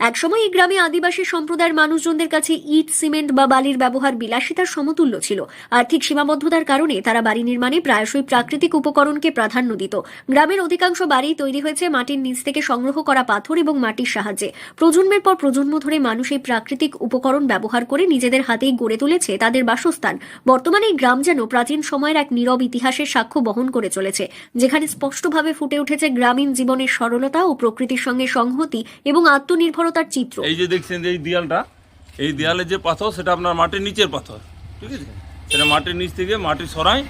একসময় এই গ্রামে আদিবাসী সম্প্রদায়ের মানুষজনদের কাছে ইট, সিমেন্ট বা বালির ব্যবহার বিলাসিতার সমতুল্য ছিল। আর্থিক সীমাবদ্ধতার কারণে তারা বাড়ি নির্মাণে প্রায়শই প্রাকৃতিক উপকরণকে প্রাধান্য দিত। গ্রামের অধিকাংশ বাড়ি তৈরি হয়েছে মাটির নিচ থেকে সংগ্রহ করা পাথর এবং মাটির সাহায্যে। প্রজন্মের পর প্রজন্ম ধরে মানুষ এই প্রাকৃতিক উপকরণ ব্যবহার করে নিজেদের হাতেই গড়ে তুলেছে তাদের বাসস্থান। বর্তমানে এই গ্রাম যেন প্রাচীন সময়ের এক নীরব ইতিহাসের সাক্ষ্য বহন করে চলেছে, যেখানে স্পষ্টভাবে ফুটে উঠেছে গ্রামীণ জীবনের সরলতা ও প্রকৃতির সঙ্গে সংহতি এবং আত্মনির্ভরতার চিত্র। এই যে দেখছেন এই দেয়ালটা, এই দেয়ালে যে পাথর সেটা আপনার মাটির নিচের পাথর, ঠিক আছে? সেটা মাটির নিচ থেকে মাটি সরাই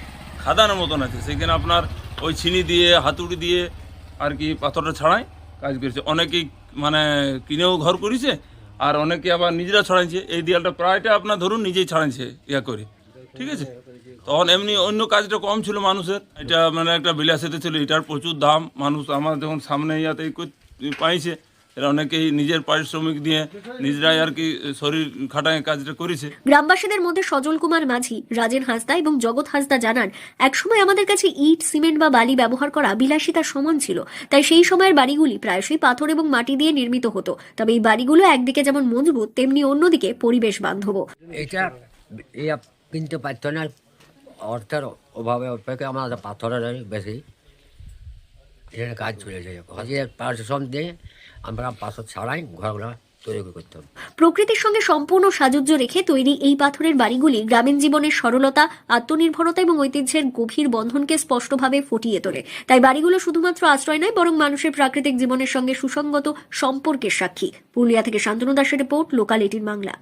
খাদানের মতন আছে, সেখানে আপনার ওই ছিনি দিয়ে হাতুড়ি দিয়ে আর কি পাথরটা ছাড়াই কাজ করেছে। অনেকেই মানে কিনেও ঘর করেছে, আর অনেকে আবার নিজেরা ছড়াইছে। এই দেয়ালটা প্রায়টা আপনার ধরুন নিজেই ছড়াইছে ইয়া করে, ঠিক আছে? তখন এমনি অন্য কাজটা কম ছিল মানুষের, এটা মানে একটা বিলাসিতা ছিল, এটার প্রচুর দাম। মানুষ আমার যখন সামনে ইয়াতে পাইছে, এরা অনেকেই নিজের পারিশ্রমিক দিয়ে নিজেরাই আর কি শরীর খাটায় কাজটা করেছে। গ্রামবাসীদের মধ্যে সজল কুমার মাঝি, রাজেন হাঁসদা এবং জগৎ হাঁসদা জানান, একসময় আমাদের কাছে ইট, সিমেন্ট বা বালি ব্যবহার করা বিলাসিতার সমান ছিল। তাই সেই সময়ের বাড়িগুলি প্রায়শই পাথর এবং মাটি দিয়ে নির্মিত হতো। তবে এই বাড়িগুলো একদিকে যেমন মজবুত, তেমনি অন্যদিকে পরিবেশ বান্ধব। এটা কিনতে পারতো না, অর্থের অভাবে অপেক্ষা আমাদের পাথরের বেশি এখানে কাজ চলে যায়। হাজির পারিশ্রম দিয়ে আমরা পাথর ছাড়াই ঘরগুলো তৈরি করতাম। প্রকৃতির সঙ্গে সম্পূর্ণ সাযুজ্য রেখে তৈরি এই পাথরের বাড়িগুলি গ্রামীণ জীবনের সরলতা, আত্মনির্ভরতা এবং ঐতিহ্যের গভীর বন্ধনকে স্পষ্টভাবে ফুটিয়ে তোলে। তাই বাড়িগুলো শুধুমাত্র আশ্রয় নয়, বরং মানুষের প্রাকৃতিক জীবনের সঙ্গে সুসংগত সম্পর্কের সাক্ষী। পুরুলিয়া থেকে শান্তনু দাসের রিপোর্ট, লোকাল 18 বাংলা।